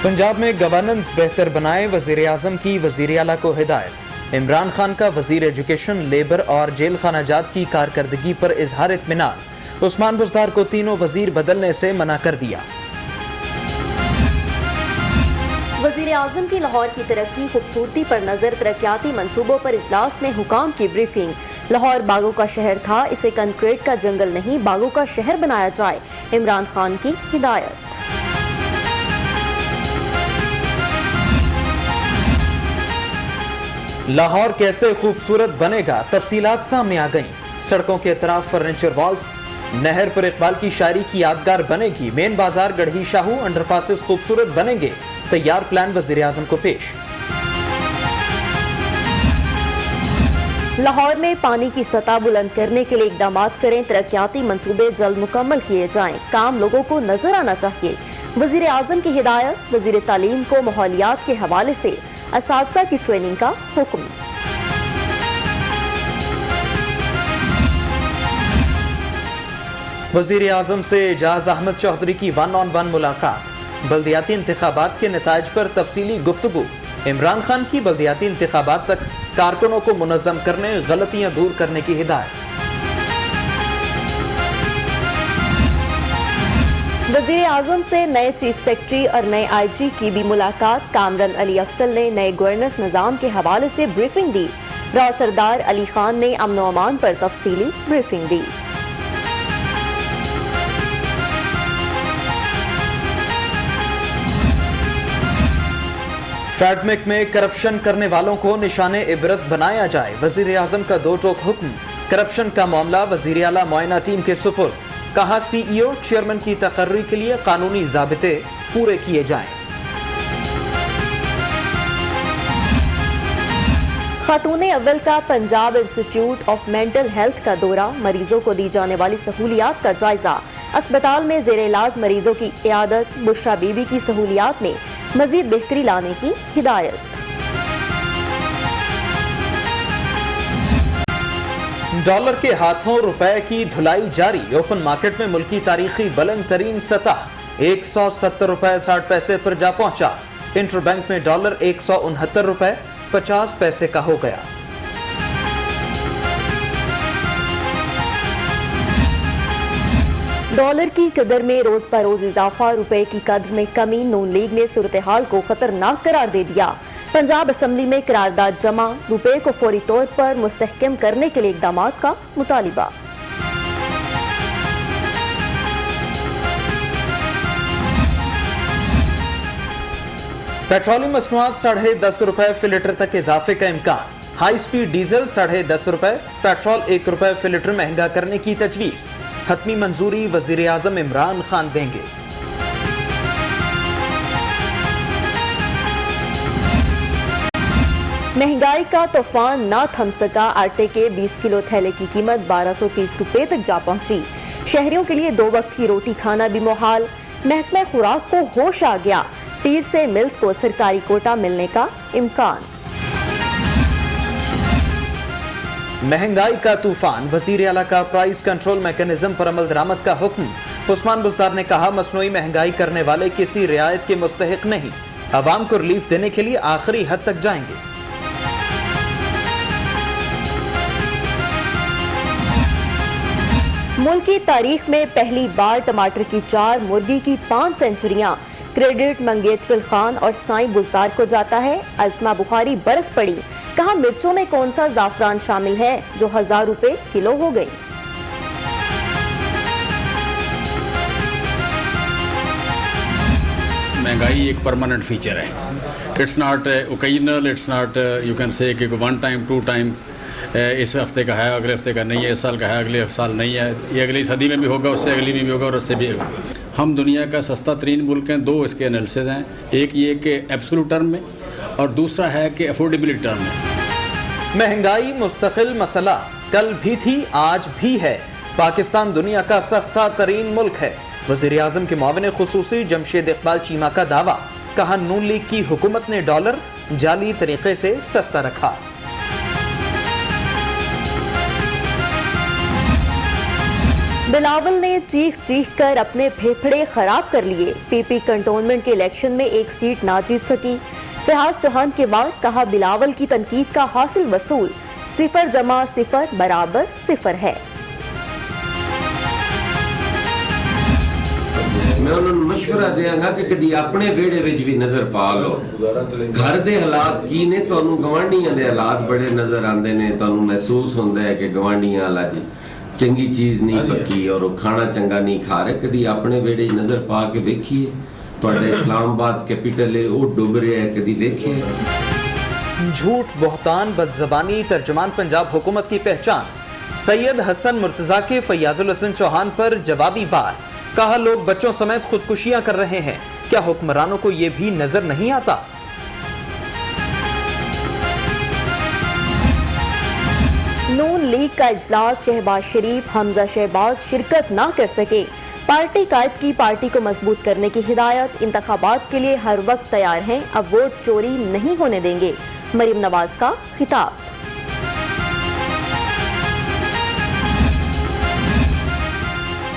पंजाब में गवर्नेंस बेहतर बनाए, वजीर आजम की वजीर आला को हिदायत। इमरान खान का वजीर एजुकेशन, लेबर और जेल खानाजात की कारकर्दगी पर इजहार इत्मीनान। उस्मान बुज़दार को तीनों वजीर बदलने से मना कर दिया। वजीर आजम की लाहौर की तरक्की खूबसूरती पर नजर, तरक्याती मंसूबों पर इजलास में हुकाम की ब्रीफिंग। लाहौर बागों का शहर था, इसे कंक्रीट का जंगल नहीं बागों का शहर बनाया जाए, इमरान खान की हिदायत। लाहौर कैसे खूबसूरत बनेगा, तफसीलात सामने आ गईं। सड़कों के अतराफ फर्नीचर वॉल्स, नहर पर इकबाल की शायरी की यादगार बनेगी। मेन बाजार गढ़ी शाहू अंडरपासेस खूबसूरत बनेंगे, तैयार प्लान वजीर आजम को पेश। लाहौर में पानी की सतह बुलंद करने के लिए इकदाम करें, तरक्याती मंसूबे जल्द मुकम्मल किए जाएं, काम लोगों को नजर आना चाहिए, वजीर आजम की हिदायत। वजीर तालीम को माहौलियात के हवाले से असातिज़ा की ट्रेनिंग का हुक्म। वजीर आजम से एजाज अहमद चौधरी की 1-on-1 मुलाकात। बल्दियाती इंतखाबात के नताइज पर तफसीली गुफ्तगू। इमरान खान की बल्दियाती इंतखाबात तक कारकुनों को मुनज़्ज़म करने, गलतियां दूर करने की हिदायत। वजीर आजम से नए चीफ सेक्रेटरी और नए IG की भी मुलाकात। कामरान अली अफसल ने नए गवर्नेंस निज़ाम के हवाले से ब्रीफिंग दी। राव सरदार अली खान ने अमन व अमान पर तफसीली ब्रीफिंग दी। फैडमिक में करप्शन करने वालों को निशाने इबरत बनाया जाए, वजीर आजम का दो टोक हुक्म। करप्शन का मामला वजीर आला मुआयना टीम के सुपुर्द। कहा CEO चेयरमैन की तकर्री के लिए कानूनी ज़ाबिते पूरे किए जाएं। खातून अव्वल का Punjab institute of mental health का दौरा, मरीजों को दी जाने वाली सहूलियात का जायजा। अस्पताल में जेर इलाज मरीजों की इयादत, बुशरा बीबी की सहूलियात में मजीद बेहतरी लाने की हिदायत। डॉलर के हाथों रुपए की धुलाई जारी। ओपन मार्केट में मुल्की तारीखी बुलंद तरीन सतह 170 रुपए 60 पैसे पर जा पहुंचा। इंटरबैंक में डॉलर 169 रुपए 50 पैसे का हो गया। डॉलर की कदर में रोज पर रोज इजाफा, रुपए की कदर में कमी। नून लीग ने सूरत हाल को खतरनाक करार दे दिया। पंजाब असम्बली में करारदाद जमा, रुपए को फौरी तौर पर मुस्तहकम करने के लिए इकदाम का मुतालिबा। पेट्रोलियम मसनूआत 10.5 रुपए फी लीटर तक इजाफे का इम्कान। हाई स्पीड डीजल 10.5 रुपए, पेट्रोल 1 रुपए फी लीटर महंगा करने की तजवीज। हतमी मंजूरी वजीर आजम इमरान खान देंगे। महंगाई का तूफान ना थम सका, आटे के 20 किलो थैले की कीमत 1230 रुपए तक जा पहुंची। शहरियों के लिए 2 वक्त की रोटी खाना भी मुहाल। महकमा खुराक को होश आ गया, पीर से मिल्स को सरकारी कोटा मिलने का इम्कान। महंगाई का तूफान, वजीर आला का प्राइस कंट्रोल मैकेनिज्म पर अमल दरामद का हुक्म। उस्मान बुज़दार ने कहा, मसनूई महंगाई करने वाले किसी रियायत के मुस्तहिक नहीं, अवाम को रिलीफ देने के लिए आखिरी हद तक जाएंगे। मुल्क की तारीख में पहली बार टमाटर की 4, मुर्गी की 5 सेंचुरियां। क्रेडिट मंगेतर खान और साईं बुज़दार को जाता है। अज़मा बुखारी बरस पड़ी, कहा मिर्चों में कौन सा ज़ाफ़रान शामिल है जो 1000 रुपए किलो हो गई। महंगाई एक परमानेंट फीचर है, it's not occasional, it's not you can say कि 1 टाइम 2 टाइम इस हफ्ते का है, अगले हफ्ते का नहीं है, इस साल का है, अगले साल नहीं है, ये अगली सदी में भी होगा, उससे अगली में भी होगा और उससे भी होगा। हम दुनिया का सस्ता तरीन मुल्क हैं। 2 इसके एनालिसिस हैं, एक ये कि एब्सोल्यूट टर्म में और दूसरा है कि अफोर्डेबिलिटी टर्म में। महंगाई मुस्तकिल मसला, कल भी थी आज भी है। पाकिस्तान दुनिया का सस्ता तरीन मुल्क है। वज़ीर आज़म के मुआविन खुसूसी जमशेद इकबाल चीमा का दावा। कहा नून लीग की हुकूमत ने डॉलर जाली तरीके से सस्ता रखा। बिलावल ने चीख चीख कर अपने फेफड़े खराब कर लिए। पीपी कंटोनमेंट के इलेक्शन में एक सीट ना जीत सकी। फयाज चौहान के बाद कहा बिलावल की तनकीद का हासिल वसूल 0 + 0 = 0 है। मैं उन्होंने मशवरा देंगा कि कभी अपने बेड़े विच भी नजर पा लो। घर दे हालात की ने, तुहानू गवांढियां दे हालात बड़े नजर आंदे ने। तुहानू महसूस होंदा है कि गवांढियां वाला चंगी चीज नहीं पकी और वो खाना चंगा नहीं खा रहे। कभी अपने बेड़े नजर पा के देखिए, तुहाडा इस्लामाबाद कैपिटल है वो डुब रहा है, कभी देखिए। झूठ, बहतान, बदजबानी तर्जुमान पंजाब हुकूमत की पहचान। सैयद हसन मुर्तजा के फयाजुल हसन चौहान पर जवाबी वार। कहा लोग बच्चों समेत खुदकुशियां कर रहे हैं, क्या हुक्मरानों को यह भी नजर नहीं आता? नून लीग का इजलास, शहबाज शरीफ, हमजा शहबाज शिरकत ना कर सके। पार्टी कायद की पार्टी को मजबूत करने की हिदायत। इंतखाबात के लिए हर वक्त तैयार हैं, अब वोट चोरी नहीं होने देंगे। मरीम नवाज का खिताब।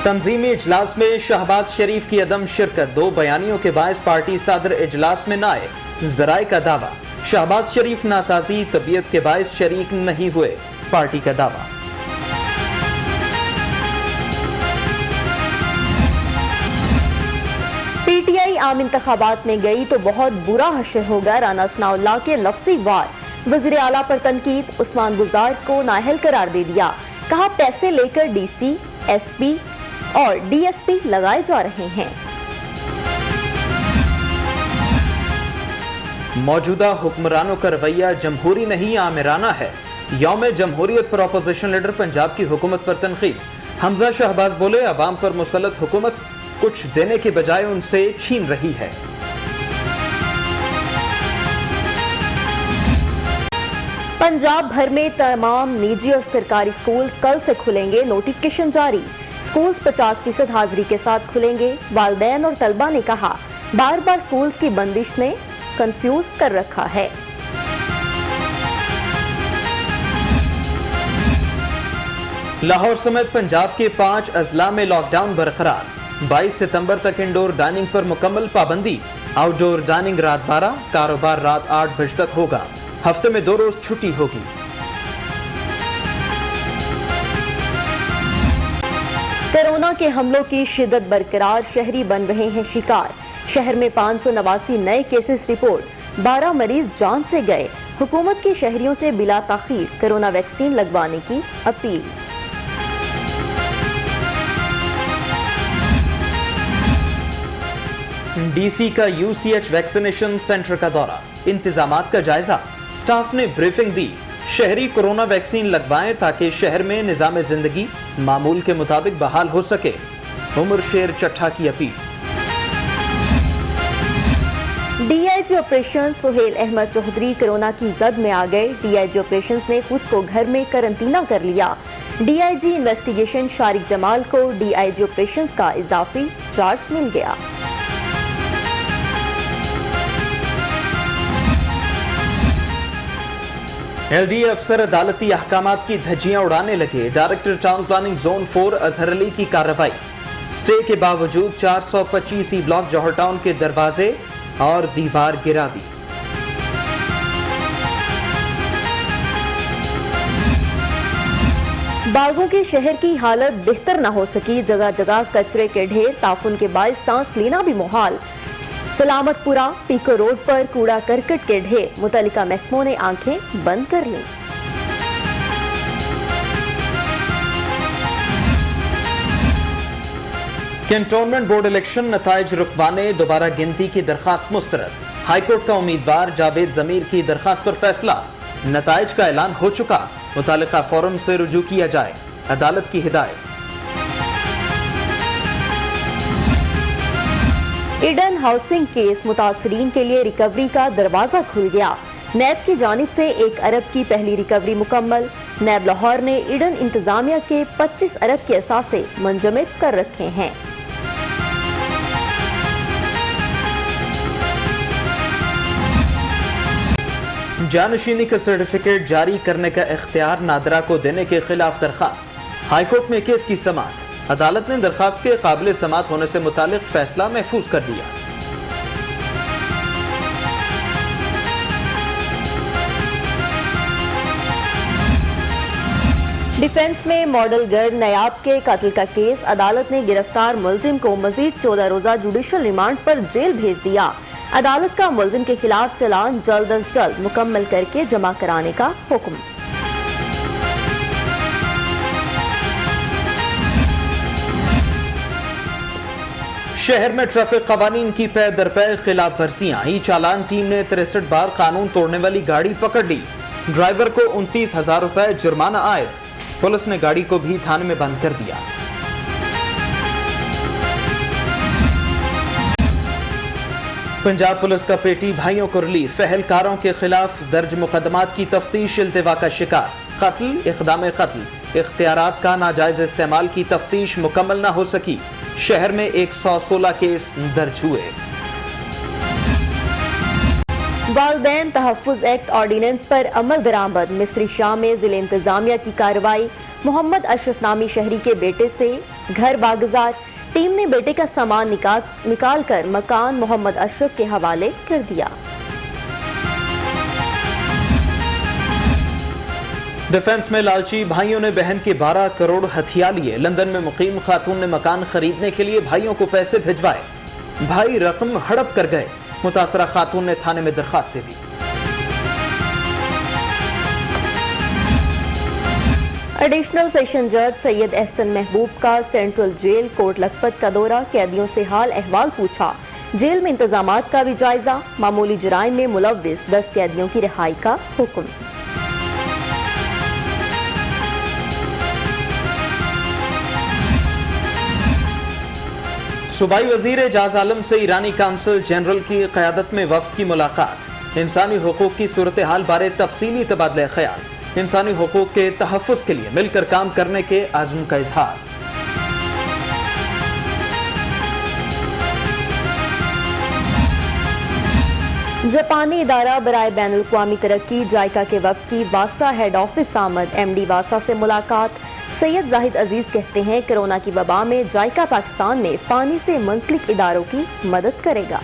तंजीमी इजलास में शहबाज शरीफ की अदम शिरकत। 2 बयानियों के बायस पार्टी सदर इजलास में न आए। जराए का दावा, शहबाज शरीफ नासाजी तबीयत के बायस शरीक नहीं हुए। पार्टी का दावा। पीटीआई आम इंतखाबात में गई तो बहुत बुरा हशर होगा। राना सनाउल्लाह के लफ्जी वार। वज़ीर आला पर तनकीद। उस्मान बुज़दार को नाअहल करार दे दिया। कहा पैसे लेकर डीसी, एसपी और डीएसपी लगाए जा रहे हैं। मौजूदा हुक्मरानों का रवैया जमहूरी नहीं आमिराना है। यौम जमहूरियत पर अपोजिशन लीडर पंजाब की हुकूमत पर तनकीद। हमजा शहबाज बोले, अवाम पर मुसल्लत हुकूमत कुछ देने के बजाय उनसे छीन रही है। पंजाब भर में तमाम निजी और सरकारी स्कूल कल से खुलेंगे। नोटिफिकेशन जारी। स्कूल्स 50% हाजिरी के साथ खुलेंगे। वालिदैन और तलबा ने कहा बार बार स्कूल्स की बंदिश ने कंफ्यूज कर रखा है। लाहौर समेत पंजाब के 5 अजला में लॉकडाउन बरकरार। 22 सितंबर तक इंडोर डाइनिंग पर मुकम्मल पाबंदी। आउटडोर डाइनिंग रात 12, कारोबार रात 8 बजे तक होगा। हफ्ते में 2 रोज छुट्टी होगी। कोरोना के हमलों की शिद्दत बरकरार। शहरी बन रहे हैं शिकार। शहर में 589 नए केसेस रिपोर्ट। 12 मरीज जान से गए। हुकूमत की शहरियों से बिला ताखीर कोरोना वैक्सीन लगवाने की अपील। डीसी का यूसीएच वैक्सीनेशन सेंटर का दौरा। इंतजामात का जायजा। स्टाफ ने ब्रीफिंग दी। शहरी कोरोना वैक्सीन लगवाएं ताकि शहर में निजाम जिंदगी मामूल के मुताबिक बहाल हो सके। उमर शेर चट्ठा की अपील। DIG operation Suhail Ahmed Chaudhry corona की जद में आ गए। डीआईजी ऑपरेशंस ने खुद को घर में करंटीना कर लिया। डीआईजी इन्वेस्टिगेशन शारिक जमाल को डीआईजी ऑपरेशंस का इजाफी चार्ज मिल गया। एलडी अफसर अदालती अहकामात की धज्जियां उड़ाने लगे। Director town planning zone 4 Azhar Ali की कार्रवाई। स्टे के बावजूद 425 ब्लॉक जौहर टाउन के दरवाजे और दीवार गिरा दी। बागों के शहर की हालत बेहतर न हो सकी। जगह जगह कचरे के ढेर। ताफुन के बायस सांस लेना भी मुहाल। सलामतपुरा पीको रोड पर कूड़ा करकट के ढेर। मुतल्लिका महकमों ने आंखें बंद कर लीं। कैंटोनमेंट बोर्ड इलेक्शन नताइज रुकवाने दोबारा गिनती की दरखास्त मुस्तरद। हाईकोर्ट का उम्मीदवार जावेद जमीर की दरखास्त पर फैसला। नताइज का ऐलान हो चुका। मुतालिका फोरम से रुजू किया जाए। अदालत की हिदायत। ईडन हाउसिंग केस मुतासरीन के लिए रिकवरी का दरवाजा खुल गया। नैब की जानिब से 1 अरब की पहली रिकवरी मुकम्मल। नैब लाहौर ने ईडन इंतजामिया के 25 अरब के असासे मुंजमद कर रखे हैं। जानशीनी का सर्टिफिकेट जारी करने का इख्तियार नादरा को देने के खिलाफ दरखास्त। हाईकोर्ट में केस की समाअत। अदालत ने दरखास्त के काबिल समात होने से मुतालिक फैसला महफूज कर दिया। डिफेंस में मॉडल गर्ल नयाब के कत्ल का केस, अदालत ने गिरफ्तार मुलजिम को मजीद 14 रोजा जुडिशल रिमांड पर जेल भेज दिया। अदालत का मुलजिम के खिलाफ चालान जल्द अज जल्द मुकम्मल करके जमा कराने का हुक्म। शहर में ट्रैफिक कवानीन की पै दर पै खिलाफ वर्जियां, ई चालान टीम ने 63 बार कानून तोड़ने वाली गाड़ी पकड़ ली। ड्राइवर को 29,000 रुपए जुर्माना आयद। पुलिस ने गाड़ी को भी थाने में बंद कर दिया। पंजाब पुलिस का पेटी भाइयों को रिलीफ, पहलकारों के खिलाफ दर्ज मुकदमात की तफ्तीश इल्तिवा का शिकार। कत्ल, इक़दाम कत्ल, इख्तियारात का नाजायज इस्तेमाल की तफ्तीश मुकम्मल न हो सकी। शहर में 116 केस दर्ज हुए। वालदैन तहफ़्फ़ुज़ एक्ट ऑर्डिनेंस पर अमल दरामद, मिस्री शाह में जिले इंतजामिया की कार्रवाई। मोहम्मद अशरफ नामी शहरी के बेटे से घर बागजार, टीम ने बेटे का सामान निकाल कर मकान मोहम्मद अशरफ के हवाले कर दिया। डिफेंस में लालची भाइयों ने बहन के 12 करोड़ हथिया लिए। लंदन में मुकीम खातून ने मकान खरीदने के लिए भाइयों को पैसे भिजवाए। भाई रकम हड़प कर गए। मुतासरा खातून ने थाने में दरखास्त दे दी। एडिशनल सेशन जज सैयद एहसन महबूब का सेंट्रल जेल कोट लखपत का दौरा, कैदियों से हाल अहवाल पूछा। जेल में इंतजामात का भी जायजा। मामूली जराइम में मुलव्विस 10 कैदियों की रिहाई का हुक्म। सूबाई वजीर एजाज आलम से ईरानी काउंसिल जनरल की क़यादत में वफ्द की मुलाकात। इंसानी हुकूक की सूरत हाल बारे तफसीली तबादला ख्याल। इंसानी हुकूक के तहफ़्फ़ुज़ के लिए मिलकर काम करने के आज़म का इजहार। जापानी इदारा बराए बैनुल अक़वामी तरक्की जायका के वफ्द की वासा हेड ऑफिस आमद। MD वासा से मुलाकात। सैयद जाहिद अजीज कहते हैं कोरोना की वबा में जायका पाकिस्तान में पानी से मुंसलिक इदारों की मदद करेगा।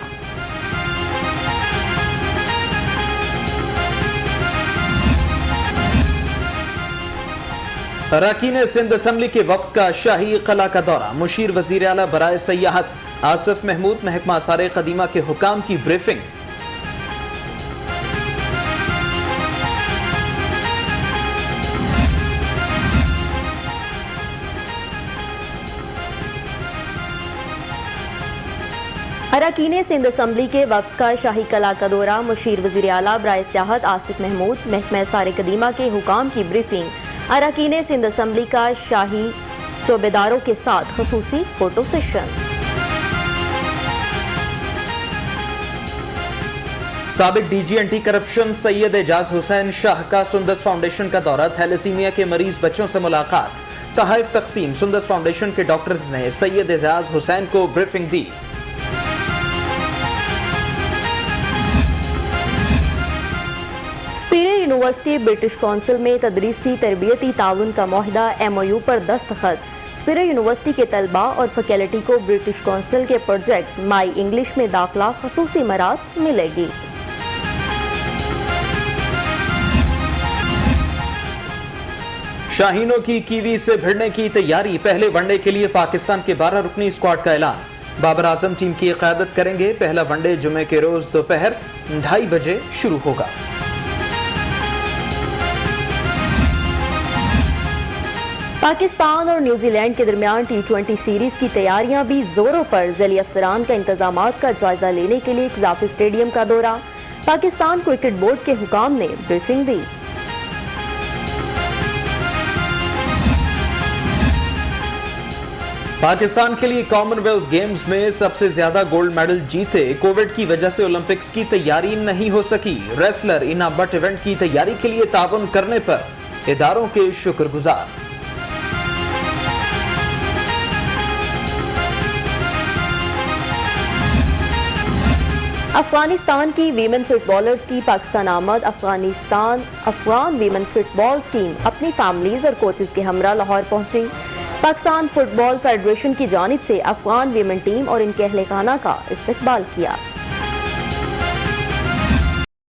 अरकान सिंध असम्बली के वफ्द का शाही कला का दौरा। मुशीर वजीर आला बराए सयाहत आसिफ महमूद महकमा आसार कदीमा के हुकाम की ब्रीफिंग। अरकान सिंध असम्बली के वफ्द का शाही कला का दौरा। मुशीर वजीर आला बराए सियाहत आसिफ महमूद महकमा आसार कदीमा के हुकाम की ब्रीफिंग। अरकान सिंध असम्बली का शाही चौबेदारों के साथ खुसूसी फोटो सेशन। साबिक DG anti corruption Syed Ejaz Hussain Shah का सुंदस फाउंडेशन का दौरा। थैलेसीमिया के मरीज बच्चों से मुलाकात। तहफ़ तकसीम। सुंदस फाउंडेशन के डॉक्टर्स ने सैयद एजाज हुसैन को ब्रीफिंग दी। स्पीरे यूनिवर्सिटी ब्रिटिश काउंसिल में तदरीसी तरबियती ताउन का मुआहदा MOU पर दस्तखत। स्पीरे यूनिवर्सिटी के तलबा और फैकल्टी को ब्रिटिश काउंसिल के प्रोजेक्ट माई इंग्लिश में दाखिला खसूसी मरात मिलेगी। शाहीनों की कीवी से भिड़ने की तैयारी। पहले वनडे के लिए पाकिस्तान के 12 रुकनी स्क्वाड का ऐलान। बाबर आजम टीम की क़यादत करेंगे। पहला वनडे जुमे के रोज दोपहर 2:30 बजे शुरू होगा। पाकिस्तान और न्यूजीलैंड के दरमियान T20 सीरीज की तैयारियां भी जोरों पर। ज़ैली अफसरान का इंतजामात का जायजा लेने के लिए इज़ाफ़ी स्टेडियम का दौरा। पाकिस्तान क्रिकेट बोर्ड के हुकाम ने ब्रीफिंग दी। पाकिस्तान के लिए कॉमनवेल्थ गेम्स में सबसे ज्यादा गोल्ड मेडल जीते। कोविड की वजह से ओलंपिक्स की तैयारी नहीं हो सकी। रेसलर इना भट्ट इवेंट की तैयारी के लिए ताउन करने पर इदारों के शुक्रगुजार। अफगानिस्तान की वीमेन फुटबॉलर्स की पाकिस्तान आमद। अफगान वीमेन फुटबॉल टीम अपनी फैमिलीज और कोचेस के हमरा लाहौर पहुंची। पाकिस्तान फुटबॉल फेडरेशन की जानिब से अफगान वीमेन टीम और इनके अहले खाना का इस्तकबाल किया।